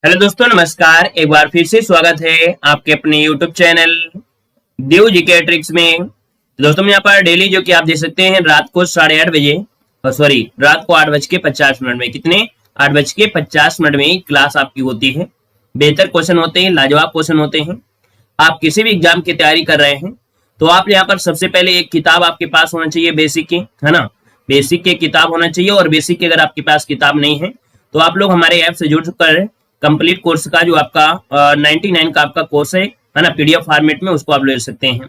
Hello दोस्तों, नमस्कार। एक बार फिर से स्वागत है आपके अपने YouTube चैनल देव जीके ट्रिक्स में। दोस्तों यहाँ पर डेली जो कि आप देख सकते हैं रात को 8:30 बजे सॉरी रात को 8:50 में कितने 8:50 में क्लास आपकी होती है। बेहतर क्वेश्चन होते हैं, लाजवाब क्वेश्चन होते हैं। आप किसी भी एग्जाम की तैयारी कर रहे हैं तो आप यहाँ पर सबसे पहले एक किताब आपके पास होना चाहिए, बेसिक की, है ना। बेसिक की किताब होना चाहिए और बेसिक की अगर आपके पास किताब नहीं है तो आप लोग हमारे ऐप से जुड़कर कंप्लीट कोर्स का जो आपका 99 का आपका कोर्स है ना, पीडीएफ फॉर्मेट में उसको आप ले सकते हैं।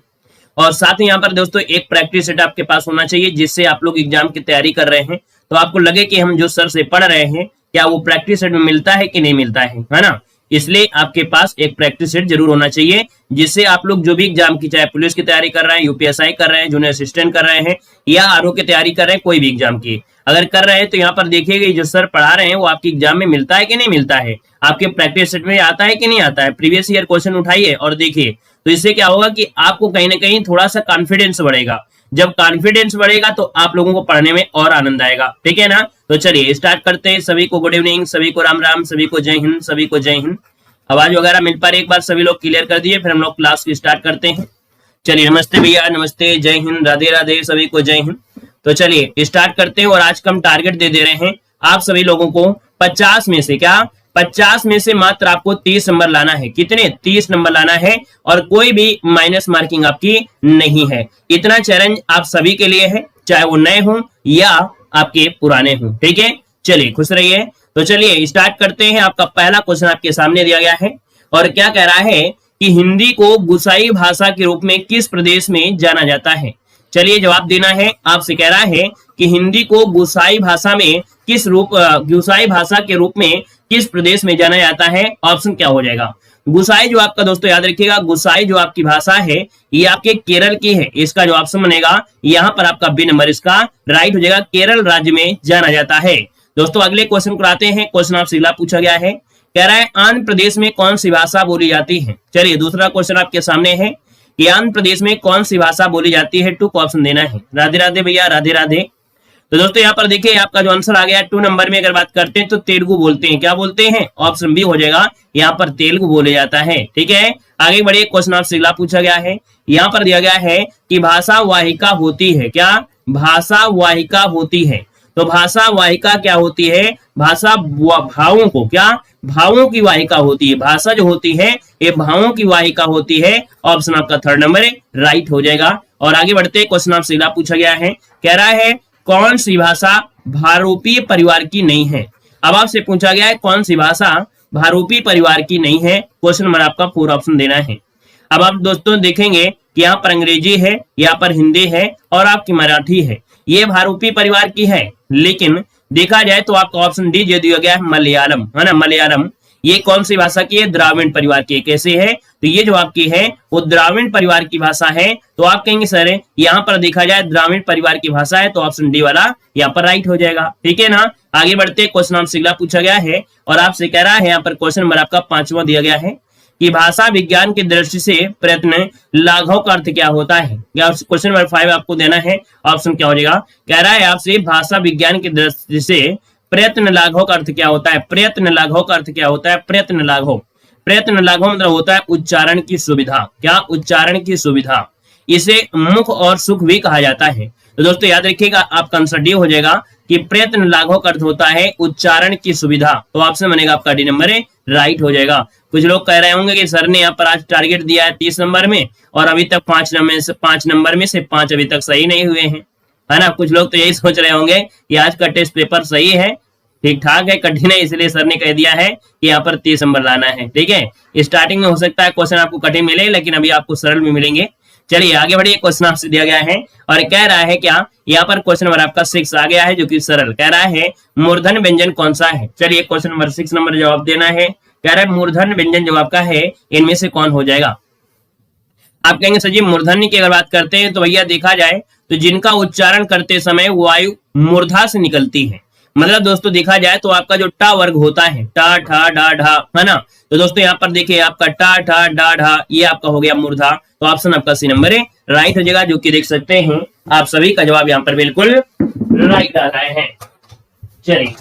और साथ ही यहाँ पर दोस्तों एक प्रैक्टिस सेट आपके पास होना चाहिए जिससे आप लोग एग्जाम की तैयारी कर रहे हैं तो आपको लगे कि हम जो सर से पढ़ रहे हैं क्या वो प्रैक्टिस सेट में मिलता है कि नहीं मिलता है ना। इसलिए आपके पास एक प्रैक्टिस सेट जरूर होना चाहिए जिससे आप लोग जो भी एग्जाम की, चाहे पुलिस की तैयारी कर रहे हैं, यूपीएसआई कर रहे हैं, जूनियर असिस्टेंट कर रहे हैं या आरओ की तैयारी कर रहे हैं, कोई भी एग्जाम की अगर कर रहे हैं तो यहाँ पर देखिएगा जो सर पढ़ा रहे हैं वो आपके एग्जाम में मिलता है कि नहीं मिलता है, आपके प्रैक्टिस सेट में आता है कि नहीं आता है। प्रीवियस ईयर क्वेश्चन उठाइए और देखिए, तो इससे क्या होगा कि आपको कहीं ना कहीं थोड़ा सा कॉन्फिडेंस बढ़ेगा। जब कॉन्फिडेंस बढ़ेगा तो आप लोगों को पढ़ने में और आनंद आएगा, ठीक है ना। तो चलिए स्टार्ट करते हैं। सभी को गुड इवनिंग, सभी को राम राम, सभी को जय हिंद, सभी को जय हिंद। आवाज वगैरह मिल पा रही, एक बार सभी लोग क्लियर कर दिए, फिर हम लोग क्लास की स्टार्ट करते हैं। चलिए नमस्ते भैया, नमस्ते, जय हिंद, राधे राधे, सभी को जय हिंद। तो चलिए स्टार्ट करते हैं और आज का हम टारगेट दे रहे हैं आप सभी लोगों को 50 में से, क्या 50 में से मात्र आपको 30 नंबर लाना है। कितने? 30 नंबर लाना है और कोई भी माइनस मार्किंग आपकी नहीं है। इतना चैलेंज आप सभी के लिए है, चाहे वो नए हों या आपके पुराने हों, ठीक है। चलिए खुश रहिए। तो चलिए स्टार्ट करते हैं। आपका पहला क्वेश्चन आपके सामने दिया गया है और क्या कह रहा है कि हिंदी को गुसाई भाषा के रूप में किस प्रदेश में जाना जाता है। चलिए जवाब देना है। आपसे कह रहा है कि हिंदी को गुसाई भाषा के रूप में किस प्रदेश में जाना जाता है। ऑप्शन क्या हो जाएगा? गुसाई जो आपका दोस्तों याद रखिएगा, गुसाई जो आपकी भाषा है ये आपके केरल की है। इसका जो ऑप्शन बनेगा यहाँ पर आपका बी नंबर इसका राइट हो जाएगा, केरल राज्य में जाना जाता है। दोस्तों अगले क्वेश्चन को आते हैं। क्वेश्चन आपसे अगला पूछा गया है, कह रहा है आंध्र प्रदेश में कौन सी भाषा बोली जाती है। चलिए दूसरा क्वेश्चन आपके सामने है कि आंध्र प्रदेश में कौन सी भाषा बोली जाती है। 2 को ऑप्शन देना है। राधे राधे भैया, राधे राधे। तो दोस्तों यहाँ पर देखिए आपका जो आंसर आ गया 2 नंबर में अगर बात करते हैं तो तेलुगु बोलते हैं। क्या बोलते हैं? ऑप्शन बी हो जाएगा, यहाँ पर तेलुगु बोले जाता है, ठीक है। आगे बढ़िए। क्वेश्चन आपसे अगला पूछा गया है, यहाँ पर दिया गया है कि भाषा वाहिका होती है। क्या भाषा वाहिका होती है? तो भाषा वाहिका क्या होती है? भाषा भावों को, क्या भावों की वाहिका होती है। भाषा जो होती है ये भावों की वाहिका होती है। ऑप्शन आपका 3rd नंबर राइट हो जाएगा। और आगे बढ़ते क्वेश्चन आपसे अगला पूछा गया है, कह रहा है कौन सी भाषा भारोपीय परिवार की नहीं है। अब आपसे पूछा गया है कौन सी भाषा भारोपीय परिवार की नहीं है। क्वेश्चन नंबर आपका 4 ऑप्शन देना है। अब आप दोस्तों देखेंगे कि यहाँ पर अंग्रेजी है, यहाँ पर हिंदी है और आपकी मराठी है। ये भारोपीय परिवार की है, लेकिन देखा जाए तो आपका ऑप्शन डी जो दिया गया है मलयालम, है ना, मलयालम। ये कौन सी भाषा की है? द्राविड़ परिवार की। कैसे है? तो ये जो आपकी है वो द्राविड़ परिवार की भाषा है। तो आप कहेंगे सर यहाँ पर देखा जाए द्राविड़ परिवार की भाषा है, तो ऑप्शन डी वाला यहाँ पर राइट हो जाएगा, ठीक है ना। आगे बढ़ते क्वेश्चन आपसे अगला पूछा गया है और आपसे कह रहा है यहाँ पर क्वेश्चन नंबर आपका 5वां दिया गया है कि भाषा विज्ञान की दृष्टि से प्रयत्न लाघव का अर्थ क्या होता है। क्वेश्चन नंबर 5 आपको देना है। ऑप्शन क्या हो जाएगा? कह रहा है आपसे भाषा विज्ञान की दृष्टि से प्रयत्न लाघव का अर्थ क्या होता है। प्रयत्न लाघव का अर्थ क्या होता है? प्रयत्न लाघव, प्रयत्न लाघव मतलब होता है उच्चारण की सुविधा। क्या? उच्चारण की सुविधा। इसे मुख और सुख भी कहा जाता है। तो दोस्तों याद रखिएगा आपका आंसर डी हो जाएगा कि प्रयत्न लाघव का अर्थ होता है उच्चारण की सुविधा। तो ऑप्शन बनेगा आपका डी नंबर राइट हो जाएगा। कुछ लोग कह रहे होंगे कि सर ने यहाँ पर आज टारगेट दिया है 30 नंबर में और अभी तक 5 नंबर में से 5 अभी तक सही नहीं हुए हैं, है ना। कुछ लोग तो यही सोच रहे होंगे कि आज का टेस्ट पेपर सही है, ठीक ठाक है, कठिन है, इसलिए सर ने कह दिया है कि यहाँ पर 30 नंबर लाना है, ठीक है। स्टार्टिंग में हो सकता है क्वेश्चन आपको कठिन मिले, लेकिन अभी आपको सरल भी मिलेंगे। चलिए आगे बढ़िए। क्वेश्चन आपसे दिया गया है और कह रहा है क्या, यहाँ पर क्वेश्चन नंबर आपका 6 आ गया है जो कि सरल। कह रहा है मूर्धन व्यंजन कौन सा है। चलिए क्वेश्चन नंबर 6 नंबर जवाब देना है। कह रहा है मूर्धन व्यंजन जो आपका है इनमें से कौन हो जाएगा। आप कहेंगे सर जी मूर्धन्य की अगर बात करते हैं तो भैया देखा जाए तो जिनका उच्चारण करते समय वायु मूर्धा से निकलती है। मतलब दोस्तों देखा जाए तो आपका जो टा वर्ग होता है, टा ठा डा ढा, है ना। तो दोस्तों यहाँ पर देखिए आपका टा ठा डा ढा ये आपका हो गया मूर्धा। तो ऑप्शन आपका सी नंबर राइट हो जाएगा, जो कि देख सकते हैं आप सभी का जवाब यहाँ पर बिल्कुल राइट आ रहा है। चलिए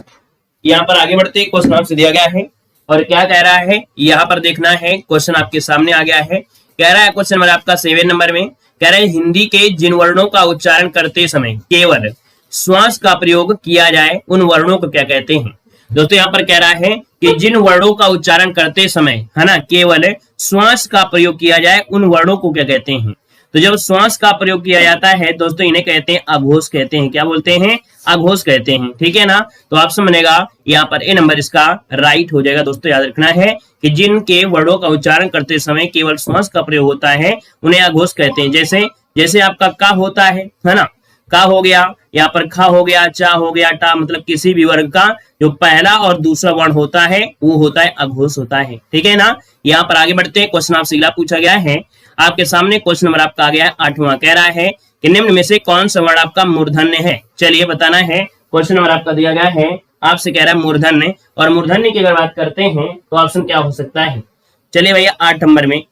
यहाँ पर आगे बढ़ते क्वेश्चन आपसे दिया गया है और क्या कह रहा है यहाँ पर देखना है, क्वेश्चन आपके सामने आ गया है। कह रहा है क्वेश्चन नंबर आपका 7 नंबर में, कह रहा है हिंदी के जिन वर्णों का उच्चारण करते समय केवल श्वास का प्रयोग किया जाए उन वर्णों को क्या कहते हैं। दोस्तों यहाँ पर कह रहा है कि जिन वर्णों का उच्चारण करते समय है ना केवल श्वास का प्रयोग किया जाए उन वर्णों को क्या कहते हैं। तो जब श्वास का प्रयोग किया जाता है दोस्तों इन्हें कहते हैं अघोष कहते हैं। क्या बोलते हैं? अघोष कहते हैं। ठीक है ना, तो ऑप्शन बनेगा यहाँ पर ए नंबर इसका राइट हो जाएगा। दोस्तों याद रखना है कि जिनके वर्णों का उच्चारण करते समय केवल श्वास का प्रयोग होता है उन्हें अघोष कहते हैं। जैसे जैसे आपका का होता है ना, का हो गया, यहाँ पर खा हो गया, चा हो गया, टा, मतलब किसी भी वर्ग का जो पहला और दूसरा वर्ण होता है वो होता है अघोष होता है। ठीक है ना, यहाँ पर आगे बढ़ते हैं। क्वेश्चन आपसे अगला पूछा गया है आपके सामने। क्वेश्चन नंबर आपका आ गया है 8वां। कह रहा है कि निम्न में से कौन सा वर्ण आपका मूर्धन्य है। चलिए बताना है। क्वेश्चन नंबर आपका दिया गया है, आपसे कह रहा है मूर्धन्य, और मूर्धन्य की अगर बात करते हैं तो ऑप्शन क्या हो सकता है। चलिए भैया 8 नंबर में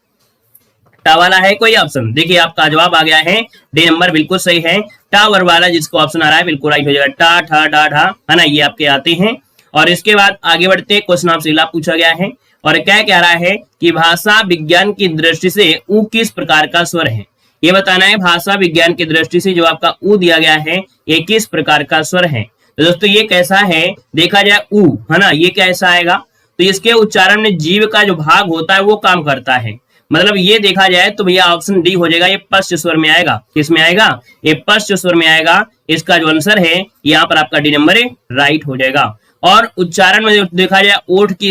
टा वाला है कोई ऑप्शन। देखिए आपका जवाब आ गया है डी नंबर, बिल्कुल सही है। टा वर्ग वाला जिसको ऑप्शन आ रहा है बिल्कुल राइट हो जाएगा। टा, ठा, डा, ढा, है ना, ये आपके आते हैं। और इसके बाद आगे बढ़ते क्वेश्चन आपसे अगला पूछा गया है और क्या कह रहा है कि भाषा विज्ञान की दृष्टि से ऊ किस प्रकार का स्वर है। ये बताना है भाषा विज्ञान की दृष्टि से जो आपका ऊ दिया गया है ये किस प्रकार का स्वर है। तो दोस्तों ये कैसा है, देखा जाए ऊ, है ना, ये कैसा आएगा, तो इसके उच्चारण में जीव का जो भाग होता है वो काम करता है। मतलब ये देखा जाए तो भैया ऑप्शन डी हो जाएगा, ये पश्च स्वर में आएगा। किस में आएगा? ये पश्च स्वर में आएगा। इसका जो आंसर है यहाँ पर आपका डी नंबर राइट हो जाएगा। और उच्चारण में देखा जाए ओठ के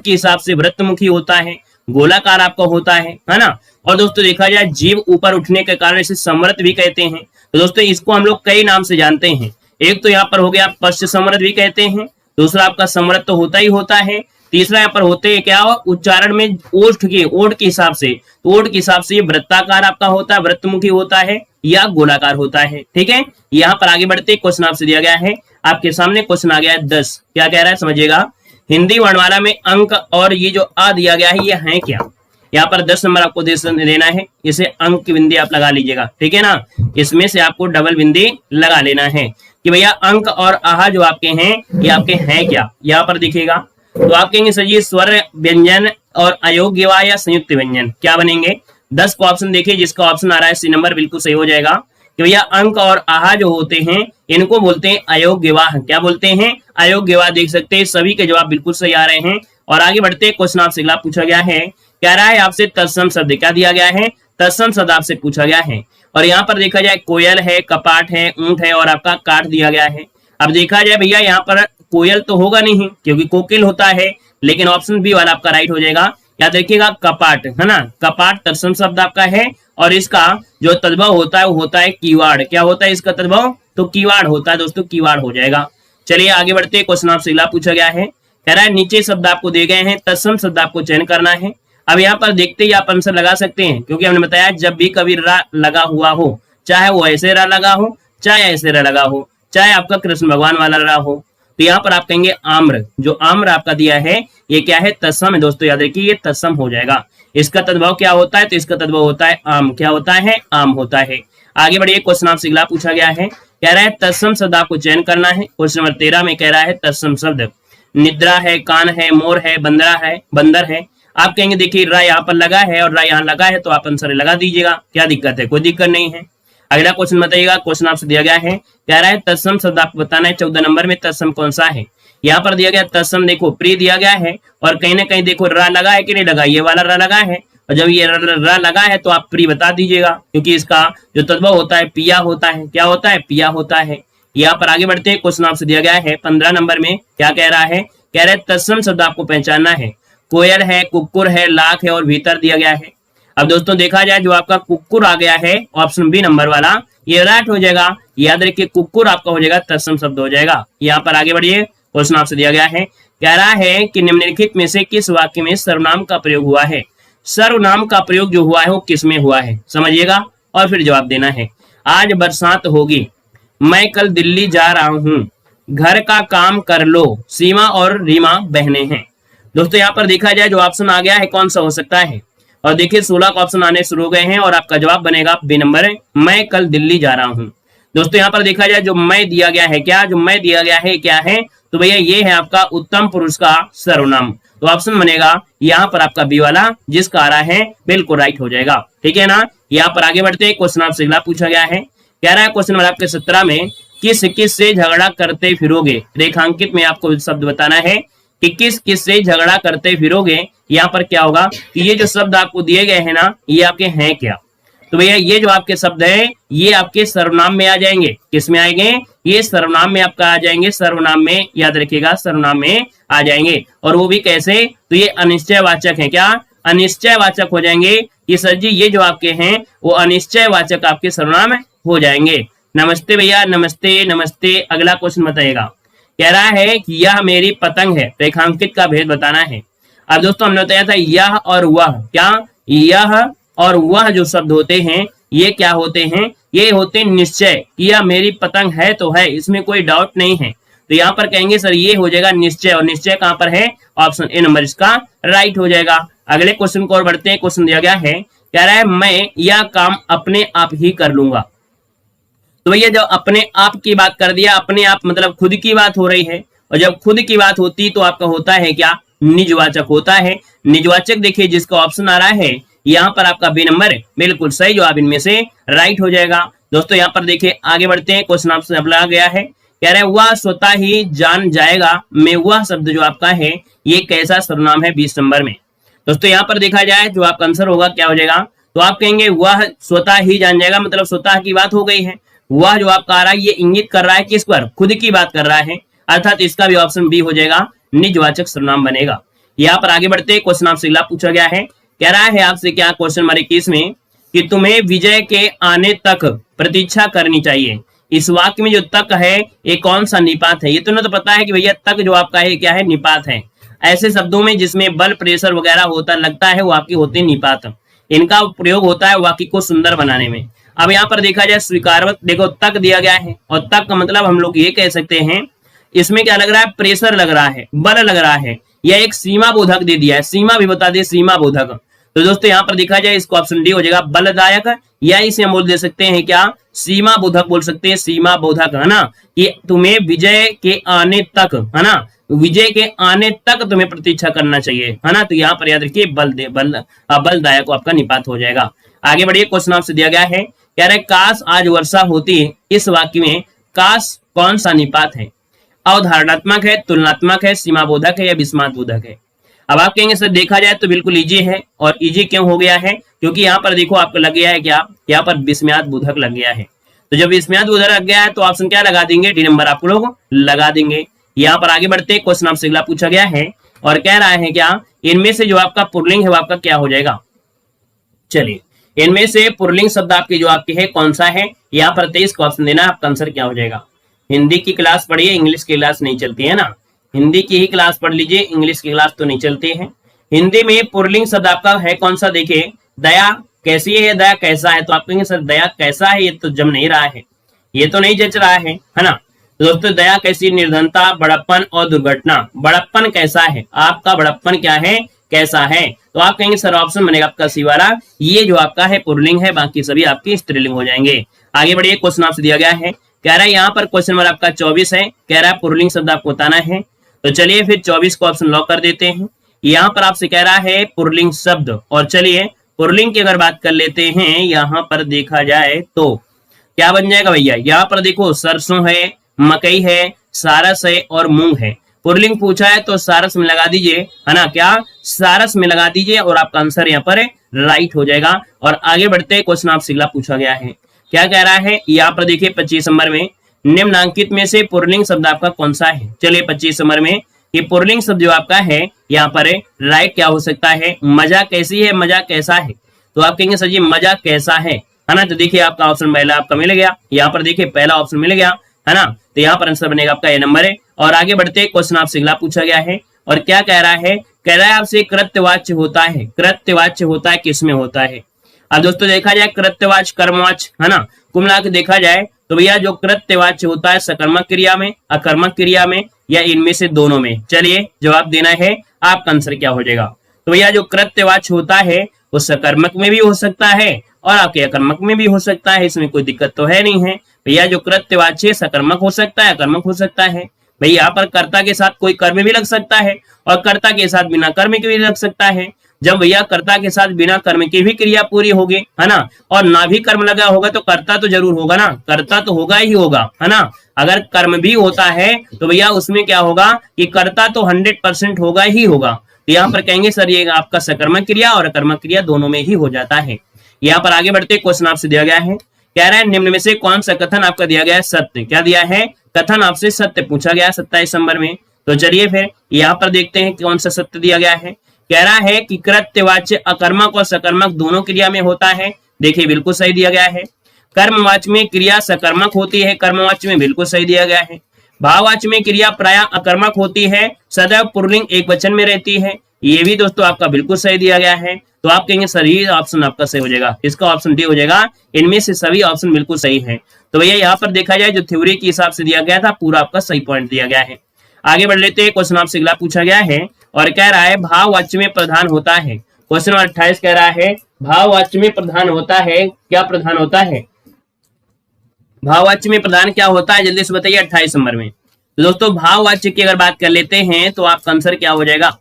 हिसाब से वृत्तमुखी होता है, गोलाकार आपका होता है ना। और दोस्तों देखा जाए जीव ऊपर उठने के कारण इसे समृत भी कहते हैं। तो दोस्तों इसको हम लोग कई नाम से जानते हैं। एक तो यहाँ पर हो गया पश्च समृत भी कहते हैं, दूसरा आपका समृत तो होता ही होता है, तीसरा यहाँ पर होते हैं क्या उच्चारण में ओठ के हिसाब से, तो ओठ के हिसाब से ये वृत्ताकार आपका होता है, वृत्तमुखी होता है या गोलाकार होता है। ठीक है, यहाँ पर आगे बढ़ते क्वेश्चन आपसे दिया गया है आपके सामने। क्वेश्चन आ गया है 10। क्या कह रहा है समझिएगा, हिंदी वर्णमाला में अंक और ये जो आ दिया गया है ये है क्या। यहाँ पर 10 नंबर आपको देना है, इसे अंक की बिंदी आप लगा लीजिएगा। ठीक है ना, इसमें से आपको डबल बिंदी लगा लेना है कि भैया अंक और आहा जो आपके हैं ये आपके हैं क्या। यहाँ पर दिखेगा तो आप कहेंगे सर ये स्वर व्यंजन और अयोग्य वा या संयुक्त व्यंजन क्या बनेंगे। 10 को ऑप्शन देखिए, जिसका ऑप्शन आ रहा है सी नंबर बिल्कुल सही हो जाएगा कि भैया अंक और आहा जो होते हैं इनको बोलते हैं अयोग्यवाह। क्या बोलते हैं? अयोग्यवाह। देख सकते हैं सभी के जवाब बिल्कुल सही आ रहे हैं। और आगे बढ़ते क्वेश्चन आपसे अगला पूछा गया है, कह रहा है आपसे तत्सम शब्द क्या दिया गया है, तत्सम शब्द आपसे पूछा गया है। और यहाँ पर देखा जाए कोयल है, कपाट है, ऊंट है और आपका काठ दिया गया है। अब देखा जाए भैया यहाँ पर कोयल तो होगा नहीं क्योंकि कोकिल होता है, लेकिन ऑप्शन बी वाला आपका राइट हो जाएगा। याद देखिएगा कपाट, है ना, कपाट तत्सम शब्द आपका है और इसका जो तद्भव होता है वो होता है कीवाड़। क्या होता है इसका तद्भव? तो कीवाड़ होता है दोस्तों, कीवाड़ हो जाएगा। चलिए आगे बढ़ते क्वेश्चन आपसे अगला पूछा गया है, कह रहा है नीचे शब्द आपको दिए गए हैं, तत्सम शब्द आपको चयन करना है। अब यहाँ पर देखते ही आप आंसर लगा सकते हैं क्योंकि हमने बताया जब भी कभी रा लगा हुआ हो, चाहे वो ऐसे रा लगा हो, चाहे ऐसे रा लगा हो, चाहे आपका कृष्ण भगवान वाला रा हो, तो यहाँ पर आप कहेंगे आम्र। जो आम्र आपका दिया है ये क्या है? तत्सम है दोस्तों, याद रखिए ये तत्सम हो जाएगा। इसका तद्भव क्या होता है? तो इसका तद्भव होता है आम। क्या होता है? आम होता है। आगे बढ़िए क्वेश्चन आपसे अगला पूछा गया है, कह रहा है तत्सम शब्द आपको चयन करना है। क्वेश्चन नंबर 13 में कह रहा है तत्सम शब्द निद्रा है, कान है, मोर है, बंदर है। आप कहेंगे देखिए रा यहाँ पर लगा है और रा यहाँ लगा है तो आप आंसर लगा दीजिएगा। क्या दिक्कत है? कोई दिक्कत नहीं है। अगला क्वेश्चन बताइएगा। क्वेश्चन आपसे दिया गया है, कह रहा है तत्सम शब्द आपको बताना है 14 नंबर में तत्सम कौन सा है। यहाँ पर दिया गया तत्सम, देखो प्री दिया गया है और कहीं ना कहीं देखो रा लगा है कि नहीं लगा, ये वाला रा लगा है और जब ये रा लगा है तो आप प्री बता दीजिएगा क्योंकि इसका जो तद्भव होता है पिया होता है। क्या होता है? पिया होता है। यहाँ पर आगे बढ़ते हैं क्वेश्चन आपसे दिया गया है 15 नंबर में। क्या कह रहा है? कह रहा है तत्सम शब्द आपको पहचानना है। कोयल है, कुक्कुर है, लाख है और भीतर दिया गया है। अब दोस्तों देखा जाए जो आपका कुक्कुर आ गया है ऑप्शन बी नंबर वाला ये राइट हो जाएगा। याद रखिए कुक्कुर आपका हो जाएगा तत्सम शब्द हो जाएगा। यहाँ पर आगे बढ़िए क्वेश्चन आपसे दिया गया है, कह रहा है कि निम्नलिखित में से किस वाक्य में सर्वनाम का प्रयोग हुआ है। सर्वनाम का प्रयोग जो हुआ है वो किस में हुआ है समझिएगा और फिर जवाब देना है। आज बरसात होगी, मैं कल दिल्ली जा रहा हूँ, घर का काम कर लो, सीमा और रीमा बहने हैं। दोस्तों यहाँ पर देखा जाए जो ऑप्शन आ गया है कौन सा हो सकता है, और देखिए 16 का ऑप्शन आने शुरू हो गए हैं और आपका जवाब बनेगा बी नंबर, मैं कल दिल्ली जा रहा हूँ। दोस्तों यहाँ पर देखा जाए जो मैं दिया गया है, क्या जो मैं दिया गया है क्या है, तो भैया ये है आपका उत्तम पुरुष का सर्वनाम। तो ऑप्शन बनेगा यहाँ पर आपका बी वाला, जिसका आ रहा है बिल्कुल राइट हो जाएगा। ठीक है ना। यहाँ पर आगे बढ़ते हैं, क्वेश्चन आपसे अगला पूछा गया है, कह रहा है क्वेश्चन नंबर आपके 17 में, किस किस से झगड़ा करते फिरोगे। रेखांकित में आपको शब्द बताना है कि किस किस से झगड़ा करते फिरोगे। यहाँ पर क्या होगा कि ये जो शब्द आपको दिए गए हैं ना, ये आपके हैं क्या। तो भैया ये जो आपके शब्द है ये आपके सर्वनाम में आ जाएंगे। किस में आएंगे, ये सर्वनाम में आपका आ जाएंगे, सर्वनाम में, याद रखिएगा सर्वनाम में आ जाएंगे। और वो भी कैसे, तो ये अनिश्चयवाचक है। क्या, अनिश्चयवाचक हो जाएंगे कि सर जी ये जो आपके हैं वो अनिश्चयवाचक आपके सर्वनाम हो जाएंगे। नमस्ते भैया, नमस्ते नमस्ते। अगला क्वेश्चन बताइएगा, कह रहा है कि यह मेरी पतंग है। रेखांकित का भेद बताना है। अब दोस्तों हमने बताया था यह और वह, क्या, यह और वह जो शब्द होते हैं ये क्या होते हैं, ये होते हैं निश्चय कि यह मेरी पतंग है तो है, इसमें कोई डाउट नहीं है। तो यहाँ पर कहेंगे सर ये हो जाएगा निश्चय, और निश्चय कहाँ पर है, ऑप्शन ए नंबर इसका राइट हो जाएगा। अगले क्वेश्चन को और बढ़ते हैं। क्वेश्चन दिया गया है, कह रहा है मैं यह काम अपने आप ही कर लूंगा। तो भैया जब अपने आप की बात कर दिया, अपने आप मतलब खुद की बात हो रही है, और जब खुद की बात होती तो आपका होता है क्या, निजवाचक होता है। निजवाचक देखिए जिसका ऑप्शन आ रहा है यहाँ पर आपका बी नंबर बिल्कुल सही जवाब इनमें से राइट हो जाएगा। दोस्तों यहाँ पर देखिए आगे बढ़ते हैं। क्वेश्चन आपसे अगला गया है, कह रहे हैं वह स्वतः ही जान जाएगा में वह शब्द जो आपका है ये कैसा सर्वनाम है 20 नंबर में। दोस्तों यहाँ पर देखा जाए जो आपका आंसर होगा क्या हो जाएगा, तो आप कहेंगे वह स्वतः ही जान जाएगा, मतलब स्वतः की बात हो गई है। वह जो आपका आ रहा है ये इंगित कर रहा है किस पर, खुद की बात कर रहा है, अर्थात इसका भी ऑप्शन बी हो जाएगा, निजवाचक सर्वनाम बनेगा। यहाँ पर आगे बढ़ते क्वेश्चन आपसे अगला पूछा गया है, कह रहा है आपसे क्या, क्वेश्चन नंबर 21 में, कि तुम्हें विजय के आने तक प्रतीक्षा करनी चाहिए। इस वाक्य में जो तक है ये कौन सा निपात है, ये तो पता है कि भैया तक जो आपका है क्या है, निपात है। ऐसे शब्दों में जिसमें बल प्रेशर वगैरह होता लगता है वो आपकी होते निपात, इनका प्रयोग होता है वाक्य को सुंदर बनाने में। अब यहाँ पर देखा जाए स्वीकारवत, देखो तक दिया गया है, और तक का मतलब हम लोग ये कह सकते हैं इसमें क्या लग रहा है, प्रेशर लग रहा है, बल लग रहा है, या एक सीमा बोधक दे दिया है, सीमा भी बता दिए, सीमा बोधक। तो दोस्तों यहाँ पर देखा जाए इसको ऑप्शन डी हो जाएगा, बलदायक, या इसे हम बोल दे सकते हैं क्या, सीमा बोधक बोल सकते हैं, सीमा बोधक, है ना। कि तुम्हें विजय के आने तक, है ना, विजय के आने तक तुम्हें प्रतीक्षा करना चाहिए, है ना। तो यहाँ पर याद रखिए बलदायक आपका निपात हो जाएगा। आगे बढ़िए, क्वेश्चन आपसे दिया गया है, कह रहे काश आज वर्षा होती। इस वाक्य में काश कौन सा निपात है, अवधारणात्मक है, तुलनात्मक है, सीमा बोधक है, या विस्मात बोधक है। अब आप कहेंगे सर देखा जाए तो बिल्कुल इजी है, और इजी क्यों हो गया है, क्योंकि यहाँ पर देखो आपको लग गया है क्या, यहाँ पर विस्मयात बोधक लग गया है। तो जब विस्मयात बोधक लग गया है तो ऑप्शन क्या लगा देंगे, डी नंबर आप लोग लगा देंगे। यहाँ पर आगे बढ़ते क्वेश्चन आपसे अगला पूछा गया है, और कह रहा है क्या, इनमें से जो आपका पुल्लिंग है वो आपका क्या हो जाएगा। चलिए इनमें से पुल्लिंग शब्द आपके जो आपके है कौन सा है, यहाँ पर 23 का ऑप्शन देना, आपका आंसर क्या हो जाएगा। हिंदी की क्लास पढ़िए, इंग्लिश की क्लास नहीं चलती है ना, हिंदी की ही क्लास पढ़ लीजिए, इंग्लिश की क्लास तो नहीं चलती है। हिंदी में पुल्लिंग शब्द आपका है कौन सा, देखिए दया कैसी है, दया कैसा है। तो आप कहेंगे सर दया कैसा है, ये तो जम नहीं रहा है, ये तो नहीं जच रहा है ना। तो दोस्तों दया कैसी, निर्धनता, बड़प्पन और दुर्घटना। बड़प्पन कैसा है, आपका बड़प्पन क्या है, कैसा है। तो आप कहेंगे सर ऑप्शन बनेगा आपका सी वाला, ये जो आपका है पुल्लिंग है, बाकी सभी आपके स्त्रीलिंग हो जाएंगे। आगे बढ़िए, क्वेश्चन आपसे दिया गया है, कह रहा है यहाँ पर क्वेश्चन नंबर आपका 24 है, कह रहा है पुल्लिंग शब्द आपको बताना है। तो चलिए फिर 24 को ऑप्शन लॉक कर देते हैं। यहाँ पर आपसे कह रहा है पुल्लिंग शब्द, और चलिए पुल्लिंग की अगर बात कर लेते हैं, यहाँ पर देखा जाए तो क्या बन जाएगा भैया, यहाँ पर देखो सरसों है, मकई है, सारस है और मूंग है। पुल्लिंग पूछा है तो सारस में लगा दीजिए, है ना, क्या सारस में लगा दीजिए, और आपका आंसर यहाँ पर राइट हो जाएगा। और आगे बढ़ते क्वेश्चन आपसे अगला पूछा गया है, क्या कह रहा है, यहाँ पर देखिए 25 नंबर में, निम्नलिखित में से पुल्लिंग शब्द आपका कौन सा है। चलिए 25 नंबर में ये पुल्लिंग शब्द जो आपका है यहाँ पर राइट क्या हो सकता है, मजा कैसी है, मजा कैसा है। तो आप कहेंगे सर जी मजा कैसा है ना। तो देखिए आपका ऑप्शन पहला आपका मिल गया, यहाँ पर देखिए पहला ऑप्शन मिल गया, है ना। तो यहाँ पर आंसर बनेगा आपका ये नंबर है। और आगे बढ़ते क्वेश्चन आपसे अगला पूछा गया है, और क्या कह रहा है, कह रहा है आपसे कृत्यवाच्य होता है, कृत्यवाच्य होता है किसमें होता है। अब दोस्तों देखा जाए कृत्यवाच्य, कर्मवाच्य, है ना, कुल मिला के देखा जाए तो भैया जो कृत्यवाच्य होता है सकर्मक क्रिया में, अकर्मक क्रिया में, या इनमें से दोनों में। चलिए जवाब देना है, आपका आंसर क्या हो जाएगा। तो भैया जो कृत्यवाच्य होता है वो सकर्मक में भी हो सकता है और आपके अकर्मक में भी हो सकता है, इसमें कोई दिक्कत तो है नहीं है। भैया जो कृत्यवाच्य सकर्मक हो सकता है, अकर्मक हो सकता है। भाई यहाँ पर कर्ता के साथ कोई कर्म भी लग सकता है और कर्ता के साथ बिना कर्म के भी लग सकता है। जब भैया कर्ता के साथ बिना कर्म की भी क्रिया पूरी होगी, है ना, और ना भी कर्म लगा होगा तो कर्ता तो जरूर होगा ना, कर्ता तो होगा ही होगा, है ना। अगर कर्म भी होता है तो भैया उसमें क्या होगा कि कर्ता तो 100% होगा ही होगा। तो यहाँ पर कहेंगे सर ये आपका सकर्मक क्रिया और अकर्मक क्रिया दोनों में ही हो जाता है। यहाँ पर आगे बढ़ते क्वेश्चन आपसे दिया गया है, कह रहा है निम्न में से कौन सा कथन आपका दिया गया है सत्य। क्या दिया है, कथन आपसे सत्य पूछा गया 27 नंबर में। तो चलिए फिर यहाँ पर देखते हैं कौन सा सत्य दिया गया है। कह रहा है कि कृत्यवाच्य अकर्मक और सकर्मक दोनों क्रिया में होता है। देखिए बिल्कुल सही दिया गया है। कर्मवाच्य में क्रिया सकर्मक होती है, कर्मवाच्य में बिल्कुल सही दिया गया है। भाववाच्य में क्रिया प्राय अकर्मक होती है, सदैव पुल्लिंग एक वचन में रहती है। ये भी दोस्तों आपका बिल्कुल सही दिया गया है। तो आप कहेंगे सर ये ऑप्शन आपका सही हो जाएगा, इसका ऑप्शन डी हो जाएगा। इनमें से सभी ऑप्शन बिल्कुल सही है। तो भैया यहाँ पर देखा जाए जो थ्योरी के हिसाब से दिया गया था पूरा आपका सही पॉइंट दिया गया है। आगे बढ़ लेते हैं, क्वेश्चन आपसे अगला पूछा गया है और कह रहा है भाववाच्य में प्रधान होता है। क्वेश्चन नंबर 28 कह रहा है भाववाच्य में प्रधान होता है। क्या प्रधान होता है, भाववाच्य में प्रधान क्या होता है, जल्दी से बताइए 28 नंबर में। तो दोस्तों भाववाच्य की अगर बात कर लेते हैं तो आपका आंसर क्या हो जाएगा।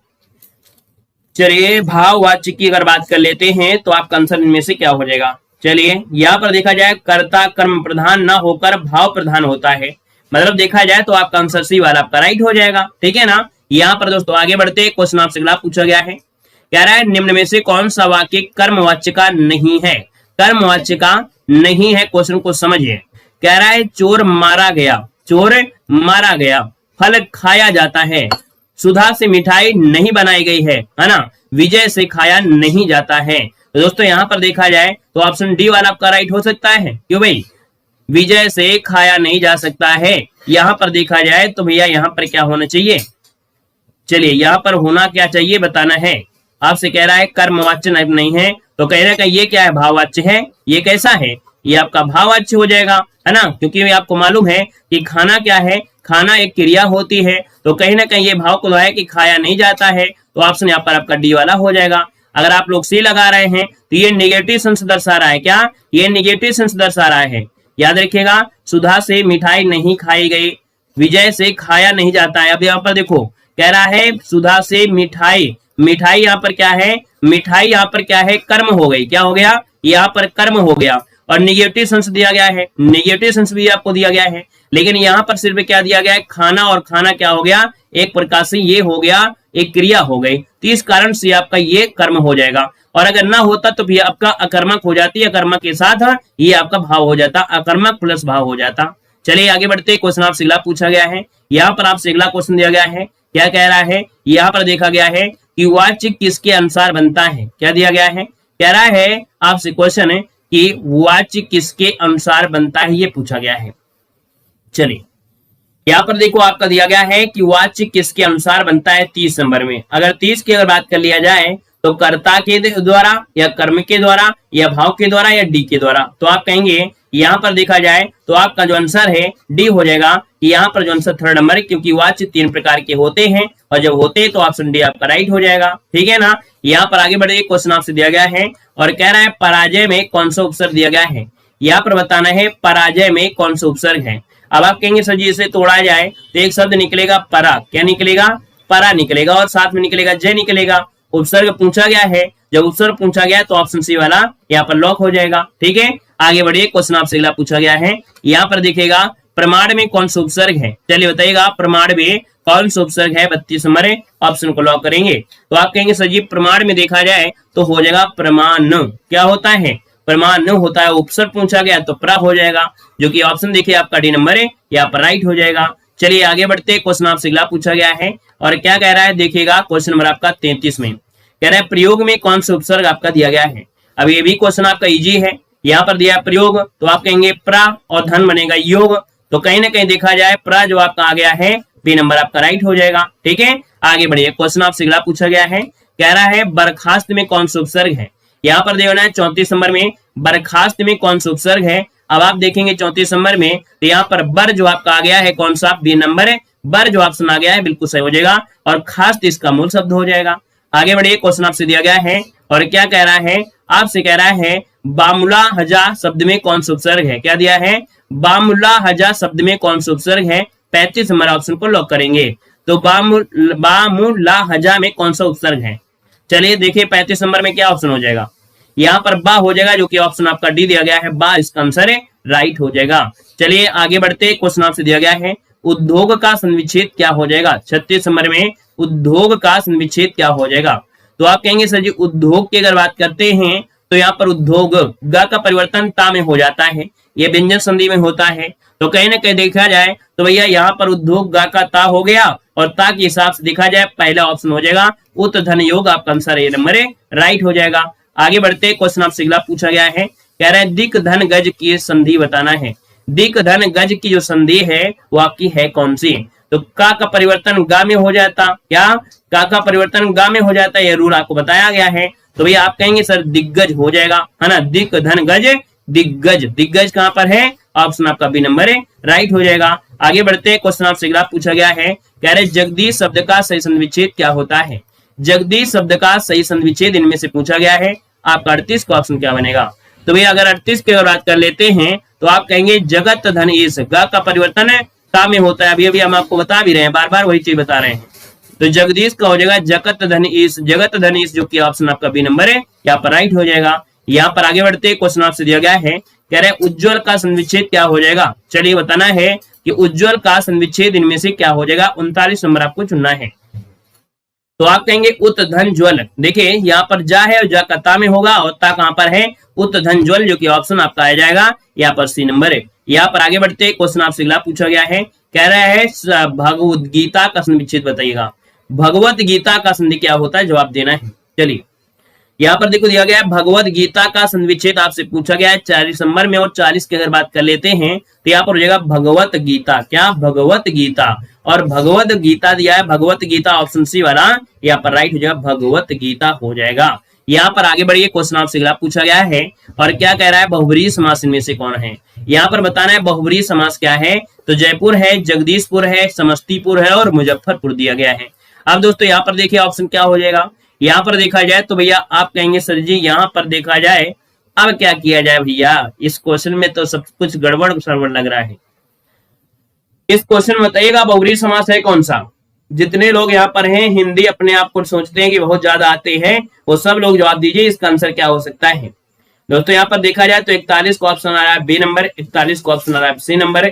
चलिए भाववाच्य की अगर बात कर लेते हैं तो आपका आंसर इनमें से क्या हो जाएगा। चलिए यहाँ पर देखा जाए कर्ता कर्म प्रधान न होकर भाव प्रधान होता है, मतलब देखा जाए तो आपका आंसर सी वाला आपका राइट हो जाएगा, ठीक है ना। यहाँ पर दोस्तों आगे बढ़ते क्वेश्चन आपसे अगला पूछा गया है, कह रहा है निम्न में से कौन सा वाक्य कर्मवाच्य का नहीं है। कर्मवाच्य का नहीं है, क्वेश्चन को समझिए। कह रहा है चोर मारा गया, चोर मारा गया, फल खाया जाता है, सुधा से मिठाई नहीं बनाई गई है ना, विजय से खाया नहीं जाता है। तो दोस्तों यहाँ पर देखा जाए तो ऑप्शन डी वाला आपका राइट हो सकता है। क्यों भाई, विजय से खाया नहीं जा सकता है। यहाँ पर देखा जाए तो भैया यहाँ पर क्या होना चाहिए, चलिए यहाँ पर होना क्या चाहिए बताना है। आपसे कह रहा है कर्मवाच्य नहीं है तो कह रहा है ये क्या है, भाववाच्य है। ये कैसा है, ये आपका भाववाच्य हो जाएगा, है ना, क्योंकि आपको मालूम है कि खाना क्या है, खाना एक क्रिया होती है। तो कहीं ना कहीं ये भाव को है कि खाया नहीं जाता है। तो ऑप्शन यहाँ पर आपका डी वाला हो जाएगा। अगर आप लोग सी लगा रहे हैं तो ये निगेटिव सेंस दर्शा रहा है। क्या, ये निगेटिव सेंस दर्शा रहा है। याद रखिएगा, सुधा से मिठाई नहीं खाई गई, विजय से खाया नहीं जाता है। अब यहाँ पर देखो कह रहा है सुधा से मिठाई, मिठाई यहाँ पर क्या है, मिठाई यहाँ पर क्या है, कर्म हो गई। क्या हो गया, यहाँ पर कर्म हो गया। और निगेटिव सेंस दिया गया है, निगेटिव सेंस भी आपको दिया गया है, लेकिन यहाँ पर सिर्फ क्या दिया गया है, खाना। और खाना क्या हो गया, एक प्रकार से ये हो गया एक क्रिया हो गई। तो इस कारण से आपका ये कर्म हो जाएगा। और अगर ना होता तो भी आपका अकर्मक हो जाती, अकर्मक के साथ ये आपका भाव हो जाता, अकर्मक प्लस भाव हो जाता। चलिए आगे बढ़ते, क्वेश्चन आपसे अगला पूछा गया है। यहाँ पर आपसे अगला क्वेश्चन दिया गया है, क्या कह रहा है, यहाँ पर देखा गया है कि वाच्य किसके अनुसार बनता है। क्या दिया गया है, कह रहा है आपसे क्वेश्चन है कि वाच्य किसके अनुसार बनता है, ये पूछा गया है। चलिए यहाँ पर देखो आपका दिया गया है कि वाच्य किसके अनुसार बनता है 30 नंबर में। अगर 30 की अगर बात कर लिया जाए तो कर्ता के द्वारा या कर्म के द्वारा या भाव के द्वारा या डी के द्वारा। तो आप कहेंगे यहाँ पर देखा जाए तो आपका जो आंसर है डी हो जाएगा। यहाँ पर जो आंसर 3rd नंबर है, क्योंकि वाच्य 3 प्रकार के होते हैं और जब होते हैं तो ऑप्शन डी आपका राइट हो जाएगा, ठीक है ना। यहाँ पर आगे बढ़े, क्वेश्चन आपसे दिया गया है और कह रहा है पराजय में कौन सा उपसर्ग दिया गया है। यहाँ पर बताना है पराजय में कौन सा उपसर्ग है। अब आप कहेंगे सर जी इसे तोड़ा जाए तो एक शब्द निकलेगा परा। क्या निकलेगा, परा निकलेगा और साथ में निकलेगा जय निकलेगा। उपसर्ग पूछा गया है, जब उपसर्ग पूछा गया तो ऑप्शन सी वाला यहाँ पर लॉक हो जाएगा, ठीक है। आगे बढ़िए, क्वेश्चन आपसे अगला पूछा गया है। यहाँ पर देखिएगा प्रमाण में कौन सा उपसर्ग है। चलिए बताइएगा प्रमाण में कौन सा उपसर्ग है। 32 नंबर ऑप्शन को लॉक करेंगे। तो आप कहेंगे सर जी प्रमाण में देखा जाए तो हो जाएगा प्रमाण। क्या होता है, प्रमाण होता है। उपसर्ग पूछा गया तो प्रा हो जाएगा, जो कि ऑप्शन देखिए आपका डी नंबर है, यहाँ पर राइट हो जाएगा। चलिए आगे बढ़ते, क्वेश्चन आपसे अगला पूछा गया है और क्या कह रहा है, देखिएगा क्वेश्चन नंबर आपका 33 में कह रहा है प्रयोग में कौन सा उपसर्ग आपका दिया गया है। अब ये भी क्वेश्चन आपका इजी है। यहाँ पर दिया प्रयोग तो आप कहेंगे प्रा और धन बनेगा योग। तो कहीं ना कहीं देखा जाए प्रा जो आपका आ गया है बी नंबर आपका राइट हो जाएगा, ठीक है। आगे बढ़िए, क्वेश्चन आपसे अगला पूछा गया है, कह रहा है बर्खास्त में कौन सा उपसर्ग है। यहाँ पर देखना है 34 नंबर में बर्खास्त में कौन सा उपसर्ग है। अब आप देखेंगे 34 नंबर में तो यहाँ पर बर जो आपका आ गया है कौन सा, बी नंबर है। बर जो ऑप्शन आ गया है बिल्कुल सही हो जाएगा और खास्त इसका मूल शब्द हो जाएगा। आगे बढ़िए, क्वेश्चन आपसे दिया गया है और क्या कह रहा है, आपसे कह रहा है बामुला हजा शब्द में कौन सा उपसर्ग है। क्या दिया है, बामुला हजा शब्द में कौन सा उपसर्ग है। 35 नंबर ऑप्शन को लॉक करेंगे। तो बामुलाहजा में कौन सा उपसर्ग है? चलिए देखिए 35 नंबर में क्या ऑप्शन हो जाएगा। यहाँ पर बा हो जाएगा, जो कि ऑप्शन आपका डी दिया गया है, बा इसका आंसर है, राइट हो जाएगा। चलिए आगे बढ़ते, क्वेश्चन आपसे दिया गया है उद्योग का संविच्छेद क्या हो जाएगा। 36 नंबर में उद्योग का संविच्छेद क्या हो जाएगा? तो आप कहेंगे सर जी उद्योग की अगर बात करते हैं तो यहाँ पर उद्योग ग का परिवर्तन ता में हो जाता है, ये व्यंजन संधि में होता है। तो कहीं ना कहीं देखा जाए तो भैया यहाँ पर उद्योग गा का ता हो गया, और ता के हिसाब से देखा जाए पहला ऑप्शन हो जाएगा उत धन योग, आपका आंसर ये नंबर है, राइट हो जाएगा। आगे बढ़ते, क्वेश्चन आपसे अगला पूछा गया है, कह रहा है दिक धन गज की संधि बताना है। दिक धन गज की जो संधि है वो आपकी है कौन सी? तो का परिवर्तन गा में हो जाता, क्या का परिवर्तन गा में हो जाता, ये रूल आपको बताया गया है। तो भैया आप कहेंगे सर दिग्गज हो जाएगा, है ना, दिक धन गज दिग्गज। दिग्गज कहां पर है? ऑप्शन आपका बी नंबर है, राइट हो जाएगा। आगे बढ़ते, क्वेश्चन आपसे अगला पूछा गया है, कह रहे जगदीश शब्द का सही संविच्छेद क्या होता है। जगदीश शब्द का सही संविच्छेद इनमें से पूछा गया है, आपका 38 का ऑप्शन क्या बनेगा? तो भैया अगर 38 की बात कर लेते हैं तो आप कहेंगे जगत धन ईश, गा का परिवर्तन है ता में होता है, अभी अभी हम आपको बता भी रहे हैं, बार बार वही चीज बता रहे हैं। तो जगदीश का हो जाएगा जगत धन ईश, जगत धन ईश, जो कि ऑप्शन आपका बी नंबर है, यहाँ पर राइट हो जाएगा। यहाँ पर आगे बढ़ते, क्वेश्चन आपसे दिया गया है, कह रहे उज्ज्वल का संविच्छेद क्या हो जाएगा। चलिए बताना है कि उज्ज्वल का संविच्छेद इनमें से क्या हो जाएगा। 39 नंबर आपको चुनना है। तो आप कहेंगे उत धन ज्वल, देखिए यहाँ पर जा है और जा का ता में होगा, और ता कहां पर है? उत धन ज्वल, जो कि ऑप्शन आपका आ जाएगा यहाँ पर सी नंबर है। यहाँ पर आगे बढ़ते, क्वेश्चन आपसे अगला पूछा गया है, कह रहा है भगवद गीता का संविच्छेद बताइएगा। भगवत गीता का संधि क्या होता है, जवाब देना है। चलिए यहाँ पर देखो दिया गया है भगवत गीता का संविच्छेद आपसे पूछा गया है 40 नंबर में, और 40 की अगर बात कर लेते हैं तो यहाँ पर हो जाएगा भगवत गीता, क्या भगवत गीता, और भगवत गीता दिया है, भगवत गीता ऑप्शन सी वाला यहाँ पर राइट हो जाएगा, भगवत गीता हो जाएगा। यहाँ पर आगे बढ़िए, क्वेश्चन आपसे अगला पूछा गया है, और क्या कह रहा है बहुब्रीहि समास इनमें से कौन है। यहाँ पर बताना है बहुब्रीहि समास क्या है। तो जयपुर है, जगदीशपुर है, समस्तीपुर है, और मुजफ्फरपुर दिया गया है। अब दोस्तों यहाँ पर देखिए ऑप्शन क्या हो जाएगा। यहाँ पर देखा जाए तो भैया आप कहेंगे सर जी यहाँ पर देखा जाए अब क्या किया जाए भैया, इस क्वेश्चन में तो सब कुछ गड़बड़ सरबड़ लग रहा है। इस क्वेश्चन में बताइएगा बहुब्रीहि समास है कौन सा। जितने लोग यहाँ पर हैं हिंदी अपने आप को सोचते हैं कि बहुत ज्यादा आते हैं, वो सब लोग जवाब दीजिए इसका आंसर क्या हो सकता है। दोस्तों यहाँ पर देखा जाए तो 41 को ऑप्शन आ रहा है बी नंबर, 41 को ऑप्शन आ रहा है सी नंबर,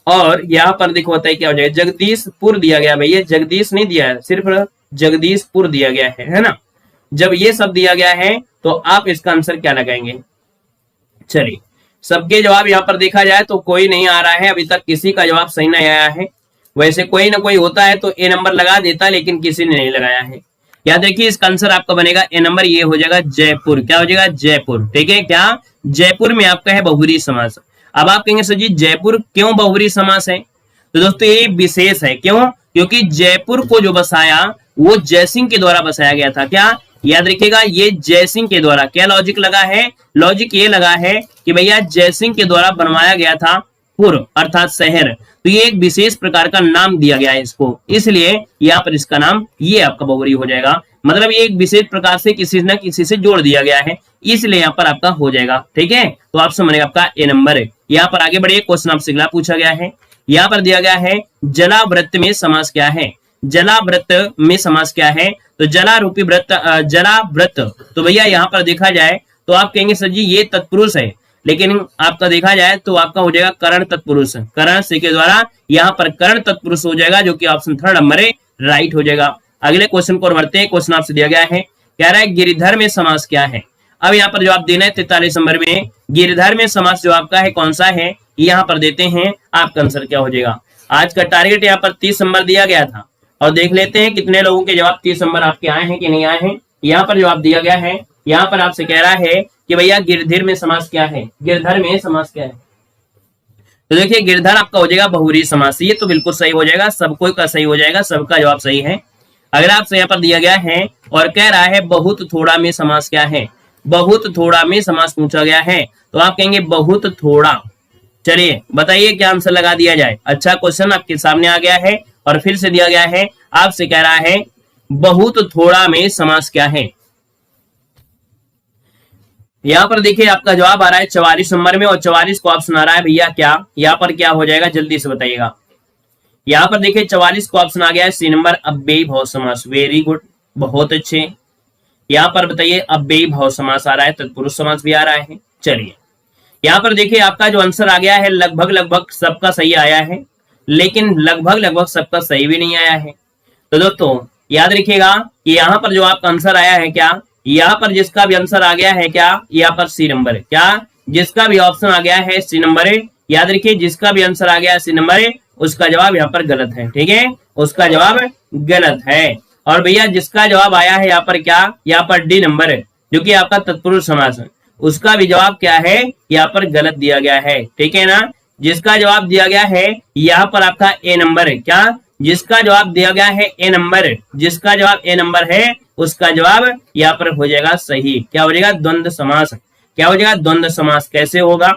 और यहाँ पर देखो बताइए क्या हो जाएगा। जगदीशपुर दिया गया भैया, जगदीश नहीं दिया है, सिर्फ जगदीशपुर दिया गया है ना। जब ये सब दिया गया है तो आप इसका आंसर क्या लगाएंगे। चलिए सबके जवाब यहाँ पर देखा जाए तो कोई नहीं आ रहा है, अभी तक किसी का जवाब सही नहीं आया है। वैसे कोई ना कोई होता है तो ए नंबर लगा देता, लेकिन किसी ने नहीं लगाया है। याद रखिए इसका आंसर आपका बनेगा ए नंबर, ये हो जाएगा जयपुर। क्या हो जाएगा? जयपुर। ठीक है, क्या जयपुर में आपका है बहुब्रीहि समास। अब आप कहेंगे सर जी जयपुर क्यों बहुब्रीहि समास है। तो दोस्तों ये विशेष है, क्यों? क्योंकि जयपुर को जो बसाया वो जयसिंह के द्वारा बसाया गया था। क्या याद रखिएगा, ये जयसिंह के द्वारा। क्या लॉजिक लगा है? लॉजिक ये लगा है कि भैया जयसिंह के द्वारा बनवाया गया था पुर अर्थात शहर, तो ये एक विशेष प्रकार का नाम दिया गया है इसको, इसलिए यहाँ पर इसका नाम ये आपका बहुब्रीहि हो जाएगा। मतलब ये एक विशेष प्रकार से किसी न किसी से जोड़ दिया गया है, इसलिए यहाँ पर आपका हो जाएगा। ठीक है, तो ऑप्शन बनेगा आपका ए नंबर है। यहाँ पर आगे बढ़िए, क्वेश्चन आपसे अगला पूछा गया है। यहाँ पर दिया गया है जलाव्रत में समास क्या है। जलाव्रत में समास क्या है? तो जला रूपी व्रत, जलाव्रत। तो भैया यहाँ पर देखा जाए तो आप कहेंगे सर जी ये तत्पुरुष है, लेकिन आपका देखा जाए तो आपका हो जाएगा करण तत्पुरुष। करण से के द्वारा यहाँ पर करण तत्पुरुष हो जाएगा, जो कि ऑप्शन थर्ड नंबर है, राइट हो जाएगा। अगले क्वेश्चन को बढ़ते हैं। क्वेश्चन आपसे दिया गया है, कह रहा है गिरिधर में समास क्या है। अब यहाँ पर जवाब देना है 43 नंबर में। गिरिधर में समास जो आपका है कौन सा है, यहाँ पर देते हैं, आपका आंसर क्या हो जाएगा। आज का टारगेट यहाँ पर 30 नंबर दिया गया था, और देख लेते हैं कितने लोगों के जवाब 30 नंबर आपके आए हैं कि नहीं आए हैं। यहाँ पर जवाब दिया गया है, यहाँ पर आपसे कह रहा है कि भैया गिरधर में समास क्या है। गिरधर में समास क्या है? तो देखिए गिरधर आपका हो जाएगा बहुब्रीहि समास। ये तो बिल्कुल सही हो जाएगा, सबको का सही हो जाएगा, सबका जवाब सही है। अगर आपसे यहाँ पर दिया गया है और कह रहा है बहुत थोड़ा में समास क्या है, बहुत थोड़ा में समास पूछा गया है, तो आप कहेंगे बहुत थोड़ा। चलिए बताइए क्या आंसर लगा दिया जाए। अच्छा क्वेश्चन आपके सामने आ गया है और फिर से दिया गया है, आपसे कह रहा है बहुत थोड़ा में समास क्या है। यहाँ पर देखिए आपका जवाब आ रहा है 44 नंबर में, और 44 को ऑप्शन आ रहा है भैया क्या, यहाँ पर क्या हो जाएगा जल्दी से बताइएगा। यहाँ पर देखिए 44 को ऑप्शन आ गया है सी नंबर, अव्ययी भाव समास। वेरी गुड, बहुत अच्छे। यहाँ पर बताइए अव्ययी भाव समास आ रहा है, तत्पुरुष समास भी आ रहा है। चलिए यहाँ पर देखिए आपका जो आंसर आ गया है लगभग लगभग सबका सही आया है, लेकिन लगभग लगभग सबका सही भी नहीं आया है। तो दोस्तों याद रखिएगा कि यहाँ पर जो आपका आंसर आया है क्या, यहाँ पर जिसका भी आंसर आ गया है क्या, यहाँ पर सी नंबर है क्या, जिसका भी ऑप्शन आ गया है सी नंबर है, याद रखिए जिसका भी आंसर आ गया है सी नंबर है, उसका जवाब यहाँ पर गलत है। ठीक है, उसका जवाब गलत है। और भैया जिसका जवाब आया है यहाँ पर क्या, यहाँ पर डी नंबर है, जो कि आपका तत्पुरुष समास है, उसका भी जवाब क्या है, यहाँ पर गलत दिया गया है। ठीक है ना, जिसका जवाब दिया गया है यहाँ पर आपका ए नंबर है क्या, जिसका जवाब दिया गया है ए नंबर, जिसका जवाब ए नंबर है उसका जवाब यहाँ पर हो जाएगा सही। क्या हो जाएगा, द्वंद्व समास। क्या हो जाएगा, द्वंद्व समास। कैसे होगा,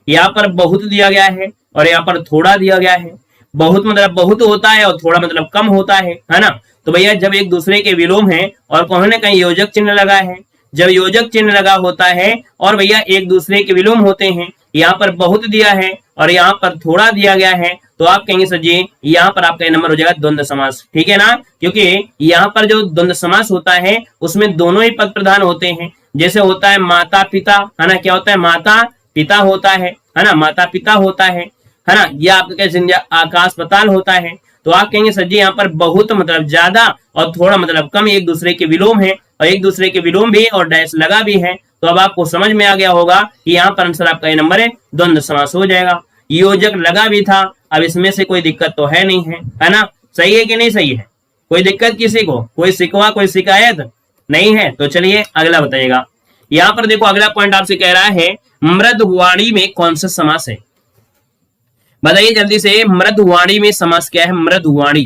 यहाँ पर बहुत दिया गया है और यहाँ पर थोड़ा दिया गया है। बहुत मतलब बहुत होता है और थोड़ा मतलब कम होता है ना। तो भैया जब एक दूसरे के विलोम है और कहीं ना कहीं योजक चिन्ह लगा है, जब योजक चिन्ह लगा होता है और भैया एक दूसरे के विलोम होते हैं, यहाँ पर बहुत दिया है और यहाँ पर थोड़ा दिया गया है, तो आप कहेंगे सर जी यहाँ पर आपका नंबर हो जाएगा द्वंद्व समास। ठीक है ना, क्योंकि यहाँ पर जो द्वंद्व समास होता है उसमें दोनों ही पद प्रधान होते हैं। जैसे होता है माता पिता, है ना, क्या होता है, माता पिता होता है ना, माता पिता होता है ना, यह आपका कैसे आकाश पताल होता है। तो आप कहेंगे सर जी यहाँ पर बहुत मतलब ज्यादा और थोड़ा मतलब कम एक दूसरे के विलोम है, और एक दूसरे के विलोम भी और डैश लगा भी है। तो अब आपको समझ में आ गया होगा कि यहाँ पर आंसर आपका ये नंबर है, द्वंद्व समास हो जाएगा। योजक लगा भी था, अब इसमें से कोई दिक्कत तो है नहीं है ना, सही है कि नहीं सही है, कोई दिक्कत किसी को, कोई शिकवा कोई शिकायत नहीं है। तो चलिए अगला बताइएगा। यहाँ पर देखो अगला पॉइंट आपसे कह रहा है मृदवाणी में कौन सा समास है, बताइए जल्दी से। मृदवाणी में समास क्या है, मृदवाणी।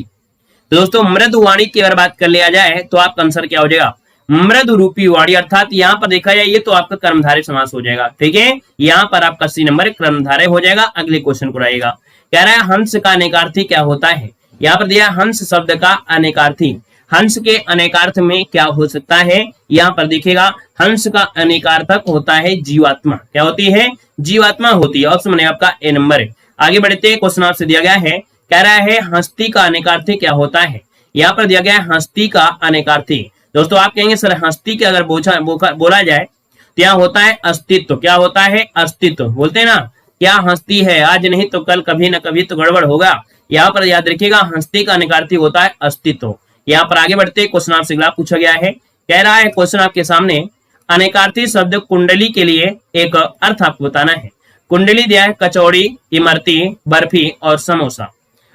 तो दोस्तों मृदवाणी की अगर बात कर लिया जाए तो आपका आंसर क्या हो जाएगा, मृद रूपी वाणी, अर्थात यहाँ पर देखा जाए ये तो आपका कर्मधारय समास हो जाएगा। ठीक है, यहाँ पर आपका सी नंबर कर्मधारय हो जाएगा। अगले क्वेश्चन को रहेगा, कह रहा है हंस का अनेकार्थी क्या होता है। यहाँ पर दिया हंस शब्द का अनेकार्थी, हंस के अनेकार्थ में क्या हो सकता है, यहाँ पर देखिएगा हंस का अनेकार्थक होता है जीवात्मा। क्या होती है, जीवात्मा होती है। ऑप्शन में आपका ए नंबर है। आगे बढ़ते क्वेश्चन आपसे दिया गया है, कह रहा है हस्ती का अनेकार्थी क्या होता है। यहाँ पर दिया गया है हस्ती का अनेकार्थी। दोस्तों आप कहेंगे सर हस्ती के अगर बोला जाए तो यहाँ होता है अस्तित्व। क्या होता है, अस्तित्व। बोलते हैं ना क्या हस्ती है, आज नहीं तो कल कभी ना कभी तो गड़बड़ होगा। यहाँ पर याद रखिएगा हस्ती का अनेकार्थी होता है अस्तित्व। यहाँ पर आगे बढ़ते क्वेश्चन आपसे अगला पूछा गया है, कह रहा है क्वेश्चन आपके सामने अनेकार्थी शब्द कुंडली के लिए एक अर्थ आपको बताना है। कुंडली दिया है कचौड़ी, इमरती, बर्फी और समोसा।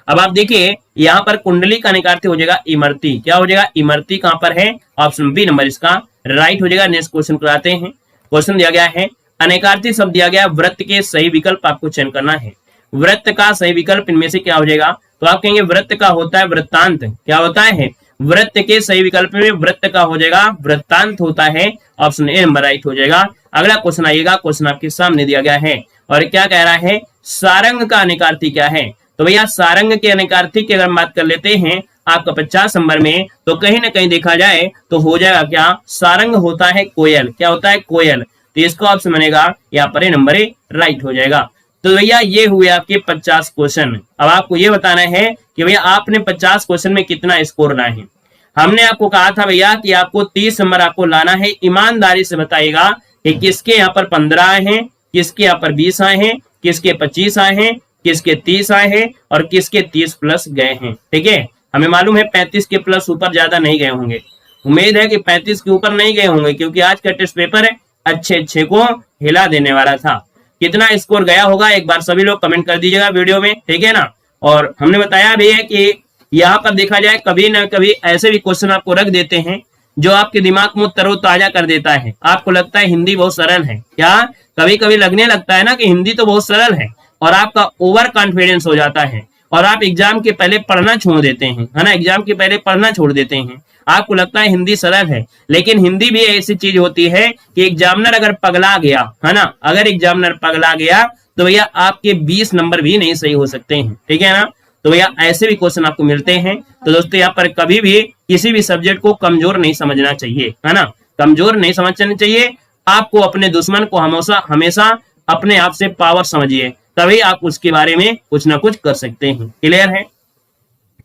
अब आप देखिए यहाँ पर कुंडली का अनेकार्थी हो जाएगा इमरती। क्या हो जाएगा, इमरती कहां पर है, ऑप्शन बी नंबर इसका राइट हो जाएगा। नेक्स्ट क्वेश्चन कराते हैं। क्वेश्चन दिया गया है अनेकार्थी शब्द दिया गया, वृत्त के सही विकल्प आपको चयन करना है। वृत्त का सही विकल्प इनमें से क्या हो जाएगा, तो आप कहेंगे वृत्त का होता है वृत्तांत। क्या होता है, वृत्त के सही विकल्प में वृत्त का हो जाएगा वृत्तांत होता है। ऑप्शन ए नंबर राइट हो जाएगा। अगला क्वेश्चन आइएगा, क्वेश्चन आपके सामने दिया गया है और क्या कह रहा है सारंग का अनेकार्थी क्या है। तो भैया सारंग के अनेकार्थी की अगर बात कर लेते हैं आपका 50 नंबर में, तो कहीं ना कहीं देखा जाए तो हो जाएगा क्या, सारंग होता है कोयल। क्या होता है, कोयल। तो इसका ऑप्शन बनेगा यहाँ पर नंबर राइट हो जाएगा। तो भैया ये हुए आपके 50 क्वेश्चन। अब आपको ये बताना है कि भैया आपने 50 क्वेश्चन में कितना स्कोर लाए हैं। हमने आपको कहा था भैया कि आपको 30 नंबर आपको लाना है। ईमानदारी से बताइएगा कि किसके यहाँ पर 15 आए हैं, किसके यहाँ पर 20 आए हैं, किसके 25 आए हैं, किसके 30 आए हैं और किसके 30 प्लस गए हैं। ठीक है, हमें मालूम है 35 के प्लस ऊपर ज्यादा नहीं गए होंगे। उम्मीद है कि 35 के ऊपर नहीं गए होंगे, क्योंकि आज का टेस्ट पेपर अच्छे को हिला देने वाला था। कितना स्कोर गया होगा एक बार सभी लोग कमेंट कर दीजिएगा वीडियो में। ठीक है ना, और हमने बताया भी है कि यहाँ पर देखा जाए कभी ना कभी ऐसे भी क्वेश्चन आपको रख देते हैं जो आपके दिमाग को तरोताजा कर देता है। आपको लगता है हिंदी बहुत सरल है, क्या कभी कभी लगने लगता है ना कि हिंदी तो बहुत सरल है, और आपका ओवर कॉन्फिडेंस हो जाता है और आप एग्जाम के पहले पढ़ना छोड़ देते हैं, है ना, एग्जाम के पहले पढ़ना छोड़ देते हैं। आपको लगता है हिंदी सरल है, लेकिन हिंदी भी ऐसी चीज होती है कि एग्जामिनर अगर पगला गया, है ना, अगर एग्जामिनर पगला गया तो भैया आपके 20 नंबर भी नहीं सही हो सकते हैं। ठीक है ना, तो भैया ऐसे भी क्वेश्चन आपको मिलते हैं। तो दोस्तों यहाँ पर कभी भी किसी भी सब्जेक्ट को कमजोर नहीं समझना चाहिए, है ना, कमजोर नहीं समझना चाहिए। आपको अपने दुश्मन को हमेशा अपने आप से पावर समझिए, तभी आप उसके बारे में कुछ ना कुछ कर सकते हैं। क्लियर है।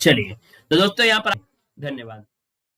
चलिए तो दोस्तों यहाँ पर धन्यवाद।